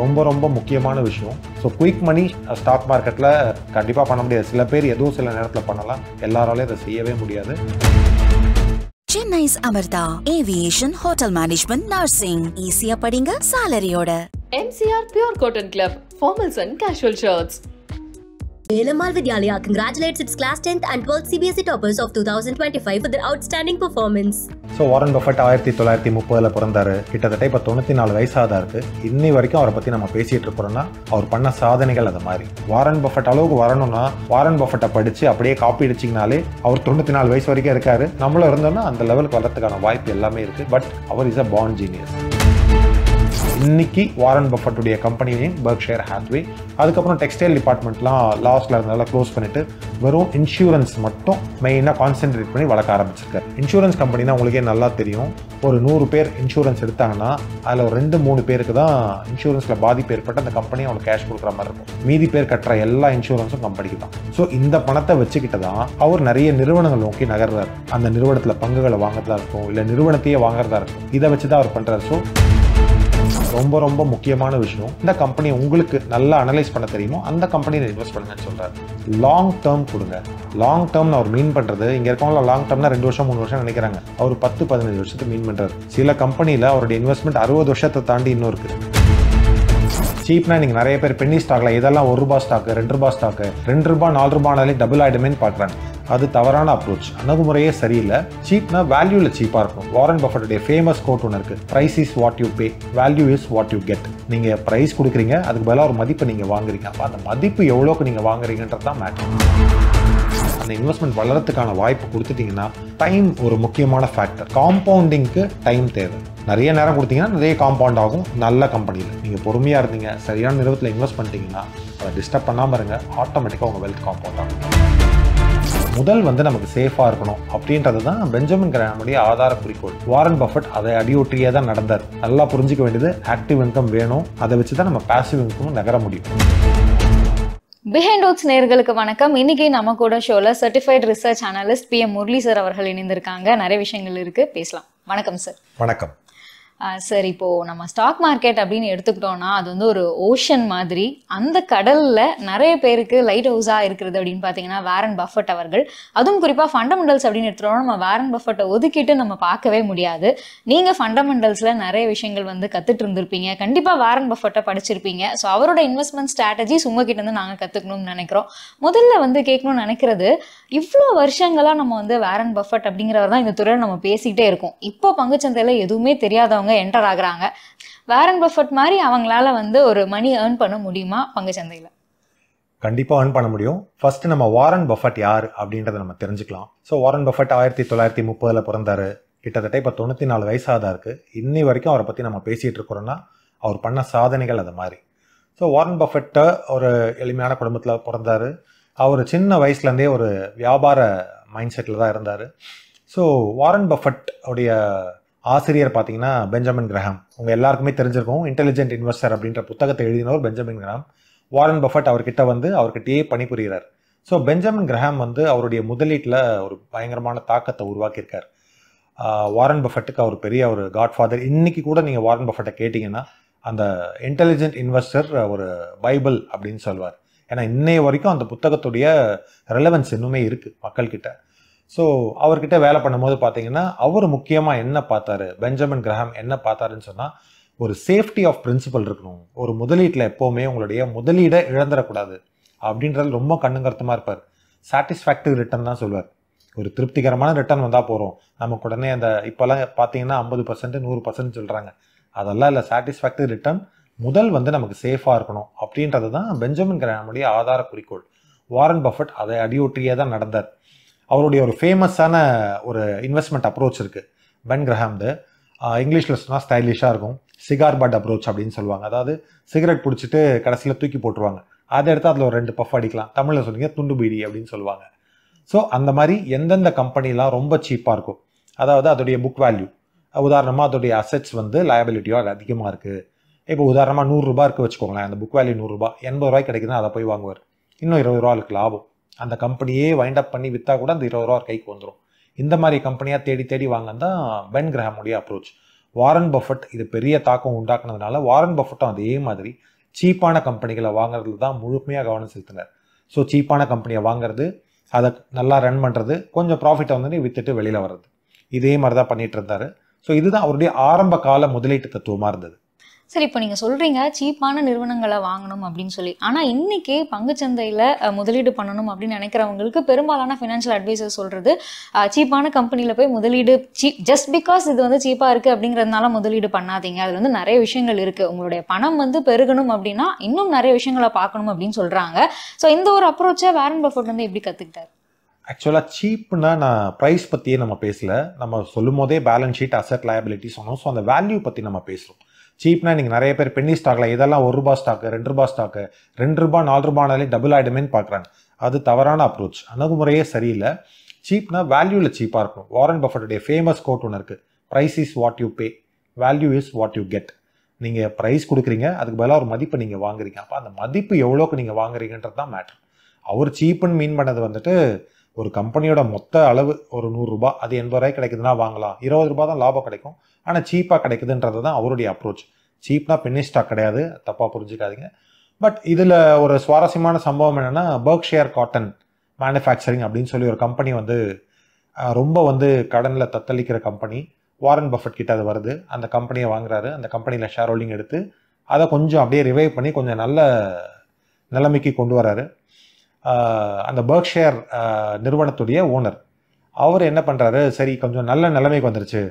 ரொம்ப ரொம்ப முக்கியமான விஷயம். ஸோ குயிக் மணி ஸ்டாக் மார்க்கெட்டில் கண்டிப்பாக பண்ண முடியாது. சில பேர் ஏதோ சில நேரத்தில் பண்ணலாம், எல்லாராலையும் அதை செய்யவே முடியாது. Chennai's Amartha Aviation Hotel Management Nursing ஈஸியா படிங்க சாலரியோட. MCR Pure Cotton Club Formals and Casual Shirts. Velamal Vidyalaya congratulates its class 10th and 12th CBSE toppers of 2025 for their outstanding performance. So Warren Buffett 1930 பிறந்தாரு. கிட்டத்தட்ட இப்போ 94 வயசாக இருக்கு. இன்னி வரைக்கும் அவரை பற்றி நம்ம பேசிகிட்டு இருக்கிறோம்னா அவர் பண்ண சாதனைகள் அது மாதிரி. வாரன் பஃபெட் அளவுக்கு வரணும்னா வாரன் பஃபெட்டை படித்து அப்படியே காப்பி அடிச்சிங்கனாலே அவர் 94 வயசு வரைக்கும் இருக்காரு. நம்மளும் இருந்தோம்னா அந்த லெவலுக்கு வரதுக்கான வாய்ப்பு எல்லாமே இருக்குது. பட் அவர் இஸ் அ பார்ன் ஜீனியஸ். இன்னைக்கு வாரன் பஃபெட்டுடைய கம்பெனியும் பெர்க்ஷயர் ஹாத்வே, அதுக்கப்புறம் டெக்ஸ்டைல் டிபார்ட்மெண்ட்லாம் லாஸ்ட்ல இருந்தாலும் க்ளோஸ் பண்ணிட்டு வெறும் இன்சூரன்ஸ் மட்டும் மெயினாக கான்சென்ட்ரேட் பண்ணி வளர்க்க ஆரம்பிச்சிருக்காரு. இன்சூரன்ஸ் கம்பெனினா உங்களுக்கே நல்லா தெரியும். ஒரு 100 பேர் இன்சூரன்ஸ் எடுத்தாங்கன்னா அதில் ஒரு 2-3 பேருக்கு தான் இன்சூரன்ஸில் பாதிப்பு ஏற்பட்டு அந்த கம்பெனி அவங்களுக்கு கேஷ் கொடுக்குற மாதிரி இருக்கும். மீதி பேர் கட்டுற எல்லா இன்சூரன்ஸும் கம்பெனிக்கு தான். ஸோ இந்த பணத்தை வச்சுக்கிட்டு தான் அவர் நிறைய நிறுவனங்கள் நோக்கி நகர்றாரு. அந்த நிறுவனத்தில் பங்குகளை வாங்குறதா இருக்கும், இல்லை நிறுவனத்தையே வாங்குறதா இருக்கும். இதை வச்சு தான் அவர் பண்ணுறாரு. ஸோ ரொம்ப ரொம்ப முக்கியமான விஷயம், இந்த கம்பெனி உங்களுக்கு நல்லா அனலைஸ் பண்ண தெரியுமோ அந்த கம்பெனியில் இன்வெஸ்ட் பண்ணுங்கன்னு சொல்றாரு. லாங் டேர்ம் கொடுங்க. லாங் டேர்ம்னு அவர் மீன் பண்றது, இங்க இருக்கவங்கள லாங் டேர்ம்னா 2 வருஷம் 3 வருஷம் நினைக்கிறாங்க. அவர் 10-15 வருஷத்துக்கு மீன் பண்றாரு. சில கம்பெனியில் அவருடைய இன்வெஸ்ட்மெண்ட் 60 வருஷத்தை தாண்டி இன்னும் இருக்கு. சீப்னா நீங்கள் நிறைய பேர் பென்னி ஸ்டாக்ல இதெல்லாம் ₹1 ஸ்டாக்கு, ₹2 ஸ்டாக்கு, ₹2 ₹4 டபுள் ஆயிடுமேன்னு பார்க்குறாங்க. அது தவறான அப்ரோச். அணுகுமுறையே சரியில்லை. சீப்னா வேல்யூல சீப்பாக இருக்கும். வாரன் பஃபெட்டுடைய ஃபேமஸ் கோட் ஒன்று இருக்கு, price is what you pay, value is what you get. நீங்கள் ப்ரைஸ் கொடுக்குறீங்க, அதுக்கு பதிலாக ஒரு மதிப்பை நீங்கள் வாங்குறீங்க. அப்போ அந்த மதிப்பு எவ்வளோக்கு நீங்கள் வாங்குறீங்கன்றது தான் மேட்டர். அந்த இன்வெஸ்ட்மெண்ட் வளர்றதுக்கான வாய்ப்பு கொடுத்துட்டீங்கன்னா டைம் ஒரு முக்கியமான ஃபேக்டர். காம்பவுண்டிங்க்கு டைம் தேவை. நிறைய நேரம் கொடுத்தீங்கன்னா நிறைய காம்பவுண்ட் ஆகும். நல்ல கம்பெனியில் நீங்கள் பொறுமையாக இருந்தீங்க, சரியான நிறுவனத்தில் இன்வெஸ்ட் பண்ணிட்டீங்கன்னா அதை டிஸ்டர்ப் பண்ணாமல் இருங்க, ஆட்டோமேட்டிக்காக உங்கள் வெல்த் காம்பவுண்ட் ஆகும். முதல் நமக்கு சேஃபாக இருக்கணும் அப்படின்றது தான் பெஞ்சமின் கிரஹாமுடைய ஆதார குறிக்கோள். வாரன் பஃபெட் அதை அடியொற்றியே தான் நடந்தார். நல்லா புரிஞ்சிக்க வேண்டியது, ஆக்டிவ் இன்கம் வேணும், அதை வச்சு தான் நம்ம பாசிவ் இன்கம் நகர முடியும். பிஹைண்ட் ஓட்ஸ் நேயர்களுக்கு வணக்கம். இன்னைக்கு நம்ம கூட ஷோல certified research analyst PM Murali sir அவர்கள் இணைந்திருக்காங்க. நிறைய விஷயங்கள் இருக்கு, பேசலாம். வணக்கம் சார். வணக்கம் சார். இப்போ நம்ம ஸ்டாக் மார்க்கெட் அப்படின்னு எடுத்துக்கிட்டோம்னா அது ஒரு ஓஷன் மாதிரி. அந்த கடல்ல நிறைய பேருக்கு லைட் ஹவுஸா இருக்கிறது அப்படின்னு பாத்தீங்கன்னா வாரன் பஃபெட் அவர்கள். அதுவும் குறிப்பா ஃபண்டமெண்டல்ஸ் அப்படின்னு எடுத்துட்டோம்னா நம்ம வாரன் பஃபெட்டை ஒதுக்கிட்டு நம்ம பார்க்கவே முடியாது. நீங்க ஃபண்டமெண்டல்ஸ்ல நிறைய விஷயங்கள் கத்துட்டு இருந்திருப்பீங்க, கண்டிப்பா வாரன் பஃபெட்டை படிச்சிருப்பீங்க. ஸோ அவரோட இன்வெஸ்ட்மெண்ட் ஸ்ட்ராட்டஜிஸ் உங்ககிட்ட இருந்து நாங்க கத்துக்கணும்னு நினைக்கிறோம். முதல்ல கேட்கணும்னு நினைக்கிறது, இவ்வளோ வருஷங்களா நம்ம வாரன் பஃபெட் அப்படிங்கிறவர் தான் இந்த துறையை நம்ம பேசிக்கிட்டே இருக்கோம். இப்போ பங்குச்சந்தையில எதுவுமே தெரியாதவங்க என்டர் ஆகுறாங்க. வாரன் பஃபெட் மாதிரி அவங்களால ஒரு மணி ஏர்ன் பண்ண முடியுமா பங்குச்சந்தையில? கண்டிப்பாக ஏர்ன் பண்ண முடியும். ஃபர்ஸ்ட் நம்ம வாரன் பஃபெட் யார் அப்படின்றத நம்ம தெரிஞ்சுக்கலாம். ஸோ வாரன் பஃபெட் 1930 பிறந்தாரு. கிட்டத்தட்ட இப்போ 94 வயசாக தான் இருக்கு. இன்னி வரைக்கும் அவரை பற்றி நம்ம பேசிகிட்டு இருக்கிறோன்னா அவர் பண்ண சாதனைகள் அது மாதிரி. ஸோ வாரன் பஃபெட்டை ஒரு எளிமையான குடும்பத்தில் பிறந்தாரு. அவர் சின்ன வயசுலேருந்தே ஒரு வியாபார மைண்ட் செட்டில் தான் இருந்தார். ஸோ வாரன் பஃபெட் உடைய ஆசிரியர் பார்த்தீங்கன்னா பெஞ்சமின் கிரஹாம். உங்கள் எல்லாருக்குமே தெரிஞ்சிருக்கும். இன்டெலிஜென்ட் இன்வெஸ்டர் அப்படின்ற புத்தகத்தை எழுதினவர் பெஞ்சமின் கிரஹாம். வாரன் பஃபெட் அவர்கிட்ட அவர்கிட்டயே பணிபுரிகிறார். ஸோ பெஞ்சமின் கிரஹாம் அவருடைய முதலீட்டில் ஒரு பயங்கரமான தாக்கத்தை உருவாக்கியிருக்கார். வாரன் பஃபெட்டுக்கு அவர் பெரிய ஒரு காட்ஃபாதர். இன்னைக்கு கூட நீங்கள் வாரன் பஃபெட்டை கேட்டிங்கன்னா அந்த இன்டெலிஜென்ட் இன்வெஸ்டர் ஒரு பைபிள் அப்படின்னு சொல்வார். ஏன்னா இன்னைய வரைக்கும் அந்த புத்தகத்துடைய ரெலவன்ஸ் இன்னுமே இருக்குது மக்கள்கிட்ட. ஸோ அவர்கிட்ட வேலை பண்ணும்போது பார்த்தீங்கன்னா அவர் முக்கியமாக என்ன பார்த்தாரு, பெஞ்சமின் கிரஹாம் என்ன பார்த்தாருன்னு சொன்னால், ஒரு சேஃப்டி ஆஃப் பிரின்சிபல் இருக்கணும். ஒரு முதலீட்டில் எப்போவுமே உங்களுடைய முதலீடை இழந்துடக்கூடாது அப்படின்றது ரொம்ப கண்ணுங்கருத்தமாக இருப்பார். சாட்டிஸ்ஃபேக்டரி ரிட்டர்ன் தான் சொல்வார். ஒரு திருப்திகரமான ரிட்டர்ன் வந்தால் போகிறோம். நமக்கு உடனே அந்த இப்போல்லாம் பார்த்தீங்கன்னா 50% 100% சொல்கிறாங்க. அதெல்லாம் இல்லை. சாட்டிஸ்ஃபேக்டரி ரிட்டர்ன் முதல் நமக்கு சேஃபாக இருக்கணும் அப்படின்றது தான் பெஞ்சமின் கிரஹாமுடைய ஆதார குறிக்கோள். வாரன் பஃபெட் அதை அடியொற்றியே தான் நடந்தார். அவருடைய ஒரு ஃபேமஸான ஒரு இன்வெஸ்ட்மெண்ட் அப்ரோச் இருக்குது பென் கிரஹாம்து. இங்கிலீஷில் சொன்னால் ஸ்டைலிஷாக இருக்கும். சிகார் பட் அப்ரோச் அப்படின்னு சொல்லுவாங்க. அதாவது சிகரெட் பிடிச்சிட்டு கடைசியில் தூக்கி போட்டுருவாங்க. அதை எடுத்து அதில் ஒரு 2 பஃப் அடிக்கலாம். தமிழில் சொன்னீங்க துண்டு பீடி அப்படின்னு சொல்லுவாங்க. ஸோ அந்த மாதிரி எந்தெந்த கம்பெனிலாம் ரொம்ப சீப்பாக இருக்கும், அதாவது அதோடைய புக் வேல்யூ, உதாரணமாக அதோடைய அசெட்ஸ் லயபிலிட்டியோ அது அதிகமாக இருக்குது. இப்போ உதாரணமாக ₹100 இருக்குது வச்சுக்கோங்களேன். அந்த புக் வேல்யூ ₹100, ₹80 கிடைக்குதுன்னா அதை போய் வாங்குவார். இன்னும் ₹20 லாபம். அந்த கம்பெனியே வைண்ட் அப் பண்ணி விற்றா கூட அந்த ₹20 கைக்கு வந்துடும். இந்த மாதிரி கம்பெனியாக தேடி தேடி வாங்க தான் பென் கிரஹாமுடைய அப்ரோச். வாரன் பஃபட் இது பெரிய தாக்கம் உண்டாக்குனதுனால வாரன் பஃபட்டும் அதே மாதிரி சீப்பான கம்பெனிகளை வாங்குறதுல தான் முழுமையாக கவனம் செலுத்தினார். ஸோ சீப்பான கம்பெனியை வாங்குறது, அதை நல்லா ரன் பண்ணுறது, கொஞ்சம் ப்ராஃபிட்டை வந்து விற்றுட்டு வெளியில் வர்றது, இதே மாதிரி தான் பண்ணிட்டு இருந்தார். ஸோ இதுதான் அவருடைய ஆரம்ப கால முதலீட்டு தத்துவமாக இருந்தது. சரி, இப்போ நீங்கள் சொல்கிறீங்க சீப்பான நிறுவனங்களை வாங்கணும் அப்படின்னு சொல்லி. ஆனால் இன்றைக்கி பங்குச்சந்தையில் முதலீடு பண்ணணும் அப்படின்னு நினைக்கிறவங்களுக்கு பெரும்பாலான ஃபினான்ஷியல் அட்வைசர் சொல்கிறது சீப்பான கம்பெனியில் போய் முதலீடு ஜஸ்ட் பிகாஸ் இது வந்து சீப்பாக இருக்குது அப்படிங்கிறதுனால முதலீடு பண்ணாதீங்க. அதில் வந்து நிறைய விஷயங்கள் இருக்குது. உங்களுடைய பணம் வந்து பெருகணும் அப்படின்னா இன்னும் நிறைய விஷயங்களை பார்க்கணும் அப்படின்னு சொல்கிறாங்க. ஸோ இந்த ஒரு அப்ரோச்சை வாரன் பஃபட் வந்து எப்படி கற்றுக்கிட்டார்? ஆக்சுவலாக சீப்னா நான் ப்ரைஸ் பற்றியே நம்ம பேசல. நம்ம சொல்லும் போதே பேலன்ஸ் ஷீட், அசெட், லயபிலிட்டி சொன்னோம். ஸோ அந்த வேல்யூ பற்றி நம்ம பேசுகிறோம். சீப்னா நீங்கள் நிறைய பேர் பென்னி ஸ்டாக்ல இதெல்லாம் ₹1 ஸ்டாக்கு, ₹2 ஸ்டாக்கு, ₹2 ₹4 டபுள் ஆகிடுமேன்னு பார்க்குறாங்க. அது தவறான அப்ரோச், அணுகுமுறையே சரியில்லை. சீப்னா வேல்யூவில் சீப்பாக இருக்கணும். வாரன் பஃபட்டுடைய ஃபேமஸ் கோட் ஒன்று இருக்குது, price is what you pay, value is what you get. நீங்கள் ப்ரைஸ் கொடுக்குறீங்க, அதுக்கு பதிலாக ஒரு மதிப்பை நீங்கள் வாங்குறீங்க. அப்போ அந்த மதிப்பு எவ்வளோக்கு நீங்கள் வாங்குறீங்கன்றது தான் மேட்ரு. அவர் சீப்புன்னு மீன் பண்ணது வந்துட்டு ஒரு கம்பெனியோட மொத்த அளவு ஒரு ₹100, அது ₹80 கிடைக்குதுன்னா வாங்கலாம், ₹20 தான் லாபம் கிடைக்கும், ஆனால் சீப்பாக கிடைக்குதுன்றது தான் அவருடைய அப்ரோச். சீப்னா பென்னி ஸ்டாக் கிடையாது, தப்பாக புரிஞ்சுக்காதீங்க. பட் இதில் ஒரு சுவாரஸ்யமான சம்பவம் என்னென்னா, பெர்க்ஷயர் காட்டன் மேனுஃபேக்சரிங் அப்படின்னு சொல்லி ஒரு கம்பெனி வந்து ரொம்ப வந்து கடனில் தத்தளிக்கிற கம்பெனி. வாரன் பஃபட் கிட்ட அது வருது, அந்த கம்பெனியை வாங்குறாரு. அந்த கம்பெனியில் ஷேர் ஹோல்டிங் எடுத்து அதை கொஞ்சம் அப்படியே ரிவைவ் பண்ணி கொஞ்சம் நல்ல நிலைமைக்கு கொண்டு வராரு. அந்த பெர்க்ஷயர் நிறுவனத்துடைய ஓனர் அவர் என்ன பண்ணுறாரு, சரி கொஞ்சம் நல்ல நிலைமைக்கு வந்துருச்சு,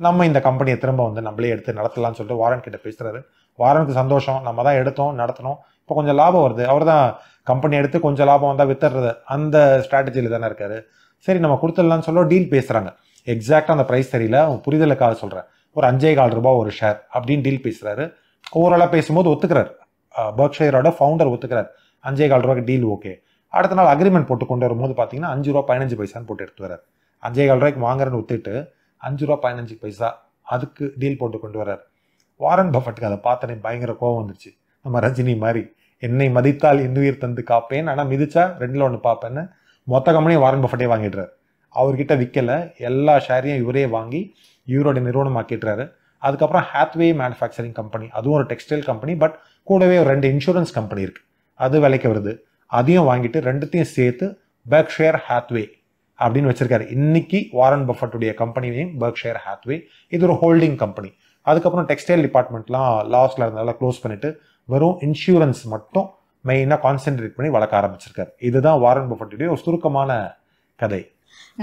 நம்ம இந்த கம்பெனியை திரும்ப வந்து நம்மளே எடுத்து நடத்தலாம்னு சொல்லிட்டு வாரன் கிட்ட பேசுகிறாரு. வாரனுக்கு சந்தோஷம், நம்ம தான் எடுத்தோம் நடத்தினோம், இப்போ கொஞ்சம் லாபம் வருது. அவர் தான் கம்பெனி எடுத்து கொஞ்சம் லாபம் வந்தால் வித்துறது, அந்த ஸ்ட்ராட்டஜியில் தானே இருக்காரு. சரி நம்ம கொடுத்துடலான்னு சொல்ல டீல் பேசுகிறாங்க. எக்ஸாக்டாக அந்த ப்ரைஸ் தெரியல, புரிதலுக்காக சொல்கிறேன், ஒரு ₹5.25 ஒரு ஷேர் அப்படின்னு டீல் பேசுகிறாரு. ஓவராலாக பேசும்போது ஒத்துக்கிறார், பெர்க்ஷயரோட ஃபவுண்டர் ஒத்துக்கிறார், ₹5.25 டீல் ஓகே. அடுத்த நாள் அக்ரிமெண்ட் போட்டு கொண்டு வரும்போது பார்த்தீங்கன்னா ₹5.15 போட்டு எடுத்து வர்றாரு. ₹5.25 வாங்குறேன்னு ஒத்துட்டு ₹5.15 அதுக்கு டீல் போட்டு கொண்டு வர்றாரு. வாரன் பஃபட்டுக்கு அதை பார்த்தனே பயங்கர கோவம் வந்துருச்சு. நம்ம ரஜினி மாதிரி என்னை மதித்தால் இன்னுயிர் தந்து காப்பேன், ஆனால் மிதிச்சா 2ல் 1 பார்ப்பேன்னு மொத்த கம்பெனியும் வாரன் பஃபட்டே வாங்கிடுறாரு. அவர்கிட்ட விற்கல, எல்லா ஷேரையும் இவரே வாங்கி இவரோட நிறுவனமாக்கிடுறாரு. அதுக்கப்புறம் ஹாத்வே மேனுஃபேக்சரிங் கம்பெனி, அதுவும் ஒரு டெக்ஸ்டைல் கம்பெனி, பட் கூடவே ஒரு 2 இன்சூரன்ஸ் கம்பெனி இருக்குது, அது விலைக்கு வருது. அதையும் வாங்கிட்டு 2த்தையும் சேர்த்து பெர்க்ஷயர் ஹாத்வே அப்படின்னு வச்சிருக்காரு. இன்னைக்கு வாரன் பஃபட்டுடைய கம்பெனி நேம் பெர்க்ஷயர் ஹாத்வே. இது ஒரு ஹோல்டிங் கம்பெனி. அதுக்கப்புறம் டெக்ஸ்டைல் டிபார்ட்மெண்ட்லாம் லாஸ்ல இருந்தால க்ளோஸ் பண்ணிட்டு வெறும் இன்சூரன்ஸ் மட்டும் மெயினாக கான்சென்ட்ரேட் பண்ணி வளர்க்க ஆரம்பிச்சிருக்காரு. இதுதான் வாரன் பஃபட்டுடைய ஒரு சுருக்கமான கதை.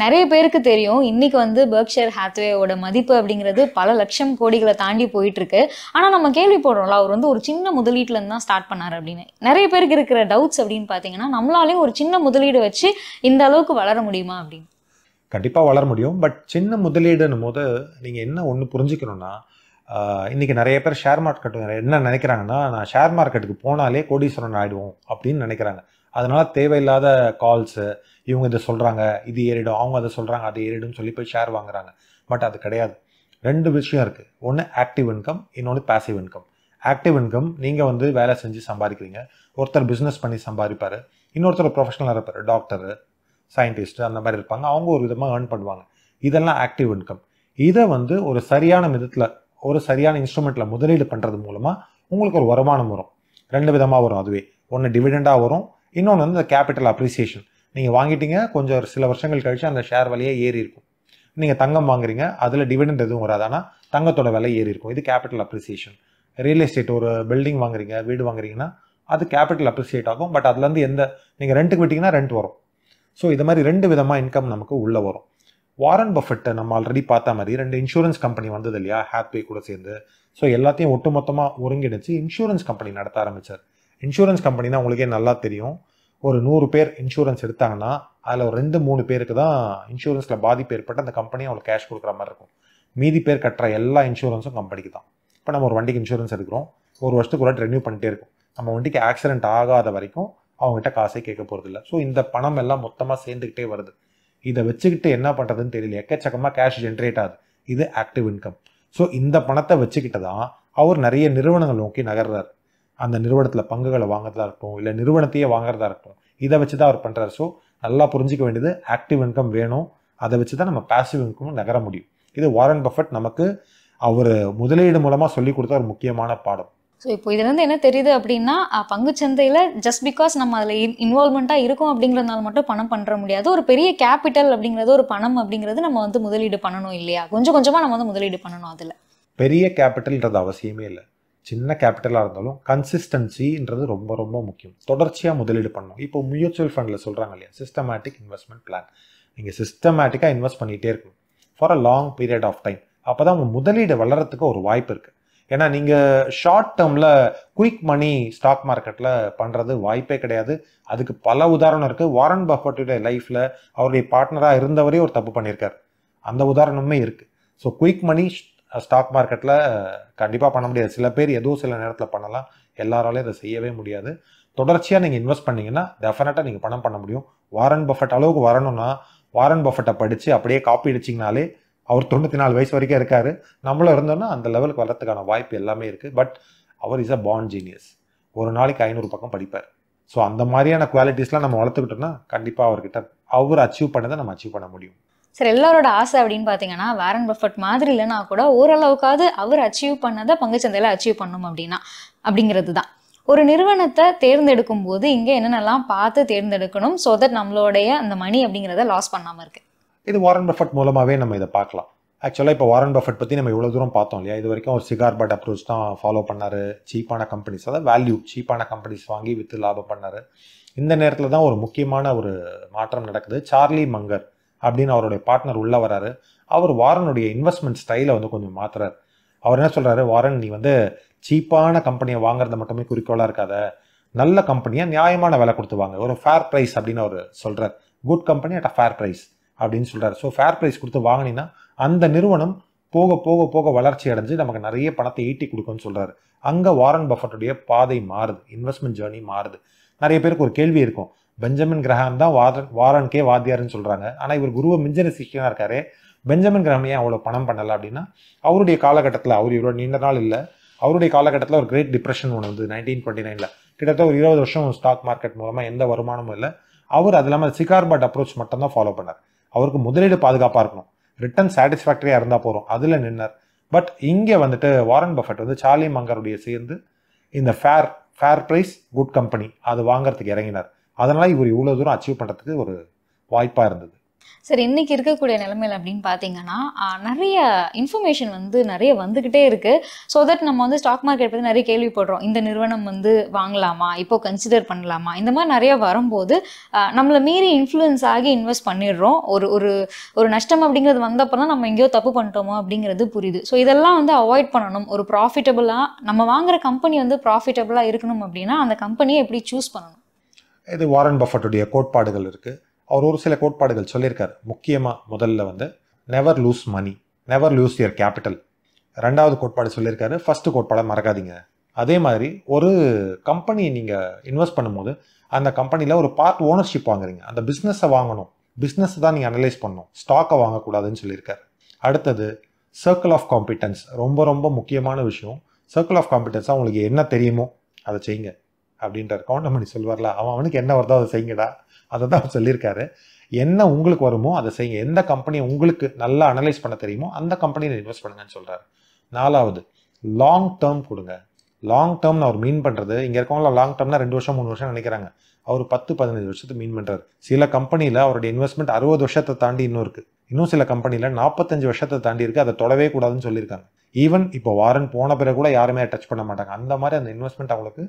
நிறைய பேருக்கு தெரியும் இன்னைக்கு வந்து பெர்க்ஷயர் ஹாத்வேயோட மதிப்பு அப்படிங்கிறது பல லட்சம் கோடிகளை தாண்டி போயிட்டு இருக்கு. ஆனா நம்ம கேள்விப்படுறோம்ல, அவர் வந்து ஒரு சின்ன முதலீட்டுல இருந்து தான் ஸ்டார்ட் பண்ணாரு அப்படின்னு. நிறைய பேருக்கு இருக்கிற டவுட்ஸ் அப்படின்னு பாத்தீங்கன்னா, நம்மளாலேயும் ஒரு சின்ன முதலீடு வச்சு இந்த அளவுக்கு வளர முடியுமா அப்படின்னு. கண்டிப்பா வளர முடியும். பட் சின்ன முதலீடுன்னும் போது நீங்க என்ன ஒன்று புரிஞ்சுக்கணும்னா, இன்னைக்கு நிறைய பேர் ஷேர் மார்க்கெட் என்ன நினைக்கிறாங்கன்னா, நான் ஷேர் மார்க்கெட்டுக்கு போனாலே கோடீஸ்வரன் ஆயிடுவோம் அப்படின்னு நினைக்கிறாங்க. அதனால தேவையில்லாத கால்ஸு, இவங்க இதை சொல்கிறாங்க இது ஏறிடும், அவங்க அதை சொல்கிறாங்க அது ஏறிடும்னு சொல்லி போய் ஷேர் வாங்குறாங்க. பட் அது கிடையாது. 2 விஷயம் இருக்குது. ஒன்று ஆக்டிவ் இன்கம், இன்னொன்று பேசிவ் இன்கம். ஆக்டிவ் இன்கம் நீங்கள் வந்து வேலை செஞ்சு சம்பாதிக்கிறீங்க, ஒருத்தர் பிஸ்னஸ் பண்ணி சம்பாதிப்பார், இன்னொருத்தர் ப்ரொஃபஷனலாக இருப்பார், டாக்டரு, சயின்டிஸ்ட் அந்த மாதிரி இருப்பாங்க, அவங்க ஒரு விதமாக ஏர்ன் பண்ணுவாங்க. இதெல்லாம் ஆக்டிவ் இன்கம். இதை வந்து ஒரு சரியான விதத்தில் ஒரு சரியான இன்ஸ்ட்ருமெண்ட்டில் முதலீடு பண்ணுறது மூலமாக உங்களுக்கு ஒரு வருமானம் வரும். 2 விதமாக வரும். அதுவே ஒன்று டிவிடெண்டாக வரும், இன்னொன்று வந்து இந்த கேபிட்டல் அப்ரிசியேஷன். நீங்கள் வாங்கிட்டீங்க, கொஞ்சம் சில வருஷங்கள் கழிச்சு அந்த ஷேர் விலையே ஏறி இருக்கும். நீங்கள் தங்கம் வாங்குறீங்க, அதில் டிவிடெண்ட் எதுவும் வராது, ஆனால் தங்கத்தோட விலை ஏறி இருக்கும். இது கேபிட்டல் அப்ரிசியேஷன். ரியல் எஸ்டேட், ஒரு பில்டிங் வாங்குறீங்க, வீடு வாங்குறீங்கன்னா அது கேபிட்டல் அப்ரிசியேட் ஆகும். பட் அதுலேருந்து நீங்கள் ரெண்ட்டுக்கு விட்டிங்கன்னா ரெண்ட் வரும். ஸோ இது மாதிரி 2 விதமாக இன்கம் நமக்கு உள்ளே வரும். வாரன் பஃபெட் நம்ம ஆல்ரெடி பார்த்த மாதிரி 2 இன்சூரன்ஸ் கம்பெனி வந்தது இல்லையா, ஹாத்வே கூட சேர்ந்து. ஸோ எல்லாத்தையும் ஒட்டுமொத்தமாக ஒருங்கிணைச்சு இன்சூரன்ஸ் கம்பெனி நடத்த ஆரம்பித்தார். இன்சூரன்ஸ் கம்பெனினா உங்களுக்கே நல்லா தெரியும், ஒரு 100 பேர் இன்சூரன்ஸ் எடுத்தாங்கன்னா அதில் ஒரு 2-3 பேருக்கு தான் இன்சூரன்ஸில் பாதிப்பு ஏற்பட்டு அந்த கம்பெனியை அவங்களுக்கு கேஷ் கொடுக்குற மாதிரி இருக்கும். மீதி பேர் கட்டுற எல்லா இன்சூரன்ஸும் கம்பெனிக்கு தான். இப்போ நம்ம ஒரு வண்டிக்கு இன்சூரன்ஸ் எடுக்கிறோம், ஒரு வருஷத்துக்கு ஒரு ரெனியூ பண்ணிட்டே இருக்கும். நம்ம வண்டிக்கு ஆக்சிடென்ட் ஆகாத வரைக்கும் அவங்ககிட்ட காசே கேட்க போகிறது இல்லை. ஸோ இந்த பணம் எல்லாம் மொத்தமாக சேர்ந்துக்கிட்டே வருது. இதை வச்சுக்கிட்டு என்ன பண்ணுறதுன்னு தெரியல, எக்கச்சக்கமாக கேஷ் ஜென்ரேட் ஆகுது. இது ஆக்டிவ் இன்கம். ஸோ இந்த பணத்தை வச்சுக்கிட்டு தான் அவர் நிறைய நிறுவனங்கள் நோக்கி நகர்றாரு. அந்த நிறுவனத்தில் பங்குகளை வாங்குறதா இருக்கட்டும், இல்லை நிறுவனத்தையே வாங்குறதா இருக்கட்டும், இதை வச்சு தான் அவர் பண்ணுறாரு. ஸோ நல்லா புரிஞ்சிக்க வேண்டியது, ஆக்டிவ் இன்கம் வேணும், அதை வச்சு தான் நம்ம பேசிவ் இன்கம் நகர முடியும். இது வாரன் பஃபெட் நமக்கு அவர் முதலீடு மூலமாக சொல்லி கொடுத்த ஒரு முக்கியமான பாடம். ஸோ இப்போ இதுலேருந்து என்ன தெரியுது அப்படின்னா பங்குச்சந்தையில் ஜஸ்ட் பிகாஸ் நம்ம அதில் இன்வால்மெண்ட்டாக இருக்கும் அப்படிங்கிறதுனால மட்டும் பணம் பண்ணுற முடியாது. ஒரு பெரிய கேபிட்டல் அப்படிங்கிறது, ஒரு பணம் அப்படிங்கிறது நம்ம வந்து முதலீடு பண்ணணும் இல்லையா? கொஞ்சம் கொஞ்சமாக நம்ம வந்து முதலீடு பண்ணணும். அதில் பெரிய கேபிட்டல்ன்றது அவசியமே இல்லை. சின்ன கேபிட்டலாக இருந்தாலும் கன்சிஸ்டன்சின்றது ரொம்ப ரொம்ப முக்கியம். தொடர்ச்சியாக முதலீடு பண்ணணும். இப்போ மியூச்சுவல் ஃபண்டில் சொல்கிறாங்க இல்லையா, சிஸ்டமேட்டிக் இன்வெஸ்ட்மெண்ட் பிளான். நீங்கள் சிஸ்டமேட்டிக்காக இன்வெஸ்ட் பண்ணிகிட்டே இருக்கணும் for a long period of time. அப்போ தான் உங்கள் முதலீடு வளர்கிறதுக்கு ஒரு வாய்ப்பு இருக்குது. ஏன்னா நீங்கள் ஷார்ட் டேர்மில் குயிக் மணி ஸ்டாக் மார்க்கெட்டில் பண்ணுறது வாய்ப்பே கிடையாது. அதுக்கு பல உதாரணம் இருக்குது. வாரன் பஃபெட்டோட லைஃப்பில் அவருடைய பார்ட்னராக இருந்தவரே ஒரு தப்பு பண்ணியிருக்கார். அந்த உதாரணமே இருக்குது. ஸோ குயிக் மணி ஸ்டாக் மார்க்கெட்டில் கண்டிப்பாக பண்ண முடியாது. சில பேர் ஏதோ சில நேரத்தில் பண்ணலாம், எல்லாராலையும் அதை செய்யவே முடியாது. தொடர்ச்சியாக நீங்கள் இன்வெஸ்ட் பண்ணிங்கன்னா டெஃபினட்டாக நீங்கள் பணம் பண்ண முடியும். வாரன் பஃபெட் அளவுக்கு வரணும்னா வாரன் பஃபெட்டை படித்து அப்படியே காப்பி அடிச்சிங்கனாலே, அவர் 94 வயசு வரைக்கும் இருக்காரு, நம்மளும் இருந்தோம்னா அந்த லெவலுக்கு வரதுக்கான வாய்ப்பு எல்லாமே இருக்குது. பட் அவர் இஸ் அ பார்ன் ஜீனியஸ். ஒரு நாளைக்கு 500 பக்கம் படிப்பார். ஸோ அந்த மாதிரியான குவாலிட்டிஸ்லாம் நம்ம வளர்த்துக்கிட்டோம்னா கண்டிப்பாக அவர்கிட்ட அவர் அச்சீவ் பண்ணதை நம்ம அச்சீவ் பண்ண முடியும். சார், எல்லாரோட ஆசை அப்படின்னு பார்த்தீங்கன்னா வாரன் பஃபெட் மாதிரி இல்லைன்னா கூட ஓரளவுக்காவது அவர் அச்சீவ் பண்ணதை பங்குச்சந்தையில் அச்சீவ் பண்ணணும் அப்படிங்கிறது தான். ஒரு நிறுவனத்தை தேர்ந்தெடுக்கும் போது இங்கே என்னென்னலாம் பார்த்து தேர்ந்தெடுக்கணும், ஸோ தட் நம்மளுடைய அந்த மணி அப்படிங்கிறத லாஸ் பண்ணாமல் இருக்கு. இது வாரன் பஃபெட் மூலமாகவே நம்ம இதை பார்க்கலாம். ஆக்சுவலாக இப்போ வாரன் பஃபெட் பற்றி நம்ம இவ்வளோ தூரம் பார்த்தோம் இல்லையா. இது வரைக்கும் ஒரு சிகார் பட் அப்ரோச் தான் ஃபாலோ பண்ணார். சீப்பான கம்பெனிஸ், அதாவது வேல்யூ சீப்பான கம்பெனிஸ் வாங்கி விற்று லாபம் பண்ணார். இந்த நேரத்தில் தான் ஒரு முக்கியமான ஒரு மாற்றம் நடக்குது. சார்லி மங்கர் அப்படின்னு அவருடைய பார்ட்னர் உள்ளே வராரு. அவர் வாரனுடைய இன்வெஸ்ட்மெண்ட் ஸ்டைலை வந்து கொஞ்சம் மாற்றுறாரு. அவர் என்ன சொல்கிறாரு, வாரன் நீ வந்து சீப்பான கம்பெனியை வாங்குறத மட்டுமே குறிக்கோளாக இருக்காத, நல்ல கம்பெனியாக நியாயமான விலை கொடுத்து வாங்க, ஒரு ஃபேர் ப்ரைஸ் அப்படின்னு அவர் சொல்கிறார். Good company at a fair price அப்படின்னு சொல்கிறார். ஸோ ஃபேர் ப்ரைஸ் கொடுத்து வாங்கினீங்கன்னா அந்த நிறுவனம் போக போக போக வளர்ச்சி அடைஞ்சு நமக்கு நிறைய பணத்தை ஈட்டி கொடுக்குன்னு சொல்கிறாரு. அங்கே வாரன் பஃபெட்டுடைய பாதை மாறுது, இன்வெஸ்ட்மெண்ட் ஜேர்னி மாறுது. நிறைய பேருக்கு ஒரு கேள்வி இருக்கும், பெஞ்சமின் கிரஹாம் தான் வாரனுக்கே வாத்தியாருன்னு சொல்கிறாங்க, ஆனால் இவர் குருவை மிஞ்சின சிஷ்யனாக இருக்காரு, பெஞ்சமின் கிரஹாம் ஏன் அவ்வளோ பணம் பண்ணலை அப்படின்னா, அவருடைய காலகட்டத்தில், அவர் இவ்வளோ நீண்ட நாள் இல்லை, அவருடைய காலகட்டத்தில் ஒரு கிரேட் டிப்ரெஷன் ஒன்று வந்து 1929 கிட்டத்தட்ட ஒரு 20 வருஷம் ஸ்டாக் மார்க்கெட் மூலமாக எந்த வருமானமும் இல்லை. அவர் அது இல்லாமல் சிகார் பட் அப்ரோச் மட்டும் தான் ஃபாலோ பண்ணார். அவருக்கு முதலீடு பாதுகாப்பாக இருக்கணும், ரிட்டர்ன் சாட்டிஸ்ஃபேக்டரியாக இருந்தால் போகிறோம், அதில் நின்னார். பட் இங்கே வந்துட்டு வாரன் பஃபெட் வந்து சார்லி மங்கருடைய சேர்ந்து இந்த ஃபேர் ப்ரைஸ் குட் கம்பெனி அது வாங்குறதுக்கு இறங்கினார். அதனால் இவர் இவ்வளோ தூரம் அச்சீவ் பண்ணுறதுக்கு ஒரு வாய்ப்பாக இருந்தது. சார், இன்னைக்கு இருக்கக்கூடிய நிலைமையில் அப்படின்னு பார்த்தீங்கன்னா நிறைய இன்ஃபர்மேஷன் வந்து நிறைய வந்துக்கிட்டே இருக்குது. ஸோ தட் நம்ம வந்து ஸ்டாக் மார்க்கெட் பற்றி நிறைய கேள்விப்படுறோம். இந்த நிறுவனம் வந்து வாங்கலாமா, இப்போ கன்சிடர் பண்ணலாமா, இந்த மாதிரி நிறைய வரும்போது நம்மளை மீறி இன்ஃப்ளூயன்ஸ் ஆகி இன்வெஸ்ட் பண்ணிடுறோம். ஒரு நஷ்டம் அப்படிங்கிறது வந்தப்போ தான் நம்ம எங்கேயோ தப்பு பண்ணிட்டோமோ அப்படிங்கிறது புரியுது. ஸோ இதெல்லாம் வந்து அவாய்ட் பண்ணணும். ஒரு ப்ராஃபிட்டபுளாக நம்ம வாங்குற கம்பெனி வந்து ப்ராஃபிட்டபுளாக இருக்கணும் அப்படின்னா அந்த கம்பெனியை எப்படி சூஸ் பண்ணணும்? இது வாரன் பஃபெட்டுடைய கோட்பாடுகள் இருக்குது. அவர் ஒரு சில கோட்பாடுகள் சொல்லியிருக்கார். முக்கியமாக முதல்ல வந்து never lose money, never lose your capital. ரெண்டாவது கோட்பாடு சொல்லியிருக்காரு, ஃபர்ஸ்ட் கோட்பாடை மறக்காதீங்க. அதே மாதிரி ஒரு கம்பெனி நீங்கள் இன்வெஸ்ட் பண்ணும்போது அந்த கம்பெனியில் ஒரு பார்ட் ஓனர்ஷிப் வாங்குறீங்க, அந்த பிஸ்னஸை வாங்கணும், பிஸ்னஸ் தான் நீங்கள் அனலைஸ் பண்ணணும், ஸ்டாக்கை வாங்கக்கூடாதுன்னு சொல்லியிருக்காரு. அடுத்தது சர்க்கிள் ஆஃப் காம்பிட்டன்ஸ், ரொம்ப ரொம்ப முக்கியமான விஷயம். சர்க்கிள் ஆஃப் காம்பிட்டன்ஸாக உங்களுக்கு என்ன தெரியுமோ அதை செய்யுங்க அப்படின்றார். கவுண்டமணி சொல்வார்ல, அவனுக்கு என்ன வருதோ அதை செய்யுங்கடா, அதை தான் அவர் சொல்லியிருக்காரு. என்ன உங்களுக்கு வருமோ அதை செய்யுங்க. எந்த கம்பெனியை உங்களுக்கு நல்லா அனலைஸ் பண்ண தெரியுமோ அந்த கம்பெனியில் இன்வெஸ்ட் பண்ணுங்கன்னு சொல்கிறாரு. நாலாவது, லாங் டேர்ம் கொடுங்க. லாங் டேர்ம்னு அவர் மீன் பண்ணுறது, இங்கே இருக்கவங்களாம் லாங் டேர்ம்னா 2 வருஷம் 3 வருஷம் நினைக்கிறாங்க. அவர் 10-15 வருஷத்துக்கு மீன் பண்ணுறாரு. சில கம்பெனியில் அவருடைய இன்வெஸ்ட்மெண்ட் 60 வருஷத்தை தாண்டி இன்னும் இருக்குது. இன்னும் சில கம்பெனியில் 45 வருஷத்தை தாண்டி இருக்குது. அதை தொடவே கூடாதுன்னு சொல்லியிருக்காங்க. ஈவன் இப்போ வாரன் போன பிறகு கூட யாருமே டச் பண்ண மாட்டாங்க. அந்த மாதிரி அந்த இன்வெஸ்ட்மெண்ட் அவங்களுக்கு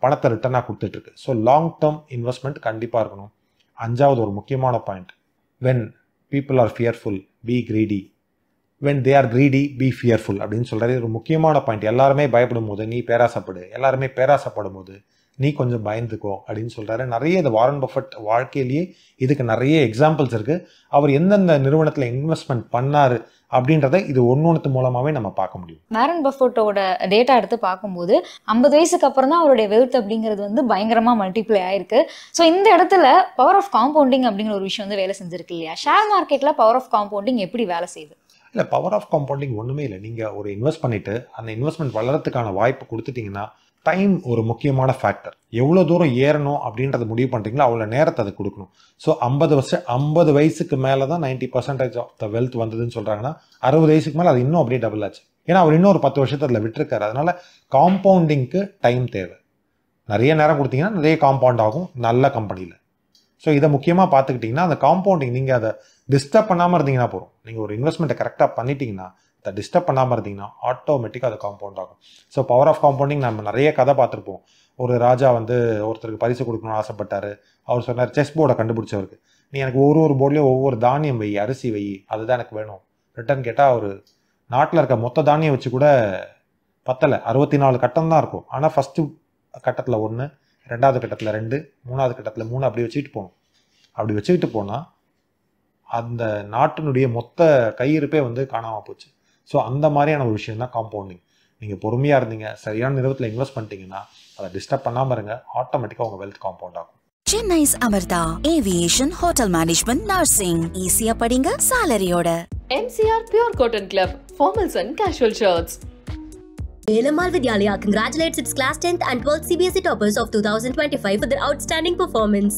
பணத்தை ரிட்டர்னாக கொடுத்துட்ருக்கு. ஸோ லாங் டேர்ம் இன்வெஸ்ட்மெண்ட் கண்டிப்பாக இருக்கணும். அஞ்சாவது ஒரு முக்கியமான point, when people are fearful be greedy, when they are greedy be fearful அப்படின்னு சொல்கிறாரு. ஒரு முக்கியமான பாயிண்ட். எல்லாருமே பயப்படும் போது நீ பேராசப்படு, எல்லாருமே பேராசப்படும் போது நீ கொஞ்சம் பயந்துக்கோ அப்படின்னு சொல்கிறாரு. நிறைய இந்த வாரன் பஃபெட் வாழ்க்கையிலேயே இதுக்கு நிறைய எக்ஸாம்பிள்ஸ் இருக்குது. அவர் எந்தெந்த நிறுவனத்தில் இன்வெஸ்ட்மெண்ட் பண்ணார் அப்படின்றத இது ஒன்னொன்று மூலமாகவே நம்ம பார்க்க முடியும். வாரன் பஃபெட்டோட டேட்டா எடுத்து பார்க்கும்போது 50 வயசுக்கு அப்புறம் தான் அவருடைய வெல்த் அப்படிங்கிறது வந்து பயங்கரமாக மல்டிப்ளை ஆயிருக்கு. ஸோ இந்த இடத்துல பவர் ஆஃப் காம்பவுண்டிங் அப்படிங்கிற ஒரு விஷயம் வந்து வேலை செஞ்சிருக்கு இல்லையா? ஷேர் மார்க்கெட்டில் பவர் ஆஃப் காம்பவுண்டிங் எப்படி வேலை செய்யுது? இல்லை, பவர் ஆஃப் காம்பவுண்டிங் ஒன்றுமே இல்லை. நீங்கள் ஒரு இன்வெஸ்ட் பண்ணிவிட்டு அந்த இன்வெஸ்ட்மெண்ட் வளர்கிறதுக்கான வாய்ப்பு கொடுத்துட்டிங்கன்னா டைம் ஒரு முக்கியமான ஃபேக்டர். எவ்வளோ தூரம் ஏறணும் அப்படின்றத முடிவு பண்ணுறீங்களோ அவ்வளோ நேரத்தை அதை கொடுக்கணும். ஸோ 50 வயசுக்கு மேலே தான் 90% ஆஃப் த வெல்த் வந்ததுன்னு சொல்கிறாங்கன்னா 60 வயசுக்கு மேலே அது இன்னும் அப்படியே டபுள் ஆச்சு. ஏன்னா அவர் இன்னும் ஒரு 10 வருஷத்துல அதில் விட்டுருக்காரு. அதனால காம்பவுண்டிங்க்கு டைம் தேவை. நிறைய நேரம் கொடுத்தீங்கன்னா நிறைய காம்பவுண்ட் ஆகும் நல்ல கம்பெனியில். ஸோ இதை முக்கியமாக பார்த்துக்கிட்டிங்கன்னா அந்த காம்பவுண்டிங் நீங்கள் அதை டிஸ்டர்ப் பண்ணாமல் இருந்தீங்கன்னா போதும். நீங்கள் ஒரு இன்வெஸ்ட்மெண்ட்டை கரெக்டாக பண்ணிட்டீங்கன்னா அதை டிஸ்டர்ப் பண்ணாமல் இருந்தீங்கன்னா ஆட்டோமேட்டிக்காக அது காம்பவுண்ட் ஆகும். ஸோ பவர் ஆஃப் காம்பவுண்டிங் நம்ம நிறைய கதை பார்த்துருப்போம். ஒரு ராஜா வந்து ஒருத்தருக்கு பரிசு கொடுக்கணும்னு ஆசைப்பட்டார். அவர் சொன்னார் செஸ் போர்டை கண்டுபிடிச்சவருக்கு, நீ எனக்கு ஒரு போர்ட்லேயும் ஒவ்வொரு தானியம் வை, அரிசி வை, அதுதான் எனக்கு வேணும். ரிட்டர்ன் கேட்டால் அவர் நாட்டில் இருக்க மொத்த தானியம் வச்சு கூட பத்தலை, 64 கட்டம் தான் இருக்கும். ஆனால் ஃபஸ்ட்டு கட்டத்தில் 1, 2வது கட்டத்தில் 2, 3வது கட்டத்தில் 3 அப்படி வச்சுக்கிட்டு போகணும். அப்படி வச்சுக்கிட்டு போனால் அந்த நாட்டினுடைய மொத்த கையிருப்பே வந்து காணாமல் போச்சு. ஸோ அந்த மாதிரியான ஒரு விஷயம் தான் காம்பவுண்டிங். நீங்கள் பொறுமையாக இருந்தீங்க, சரியான நிறுவனத்தில் இன்வெஸ்ட் பண்ணிட்டீங்கன்னா அதை டிஸ்டர்ப் பண்ணாமல் இருங்க, ஆட்டோமேட்டிக்காக உங்கள் வெல்த் காம்பவுண்ட் ஆகும். Chennai's Amartha Aviation Hotel Management Nursing. ஈஸியா படிங்க சாலரியோட. MCR Pure Cotton Club, formals and casual shirts. Velamal Vidyalaya congratulates its class 10th and 12th CBSE toppers of 2025 for their outstanding performance.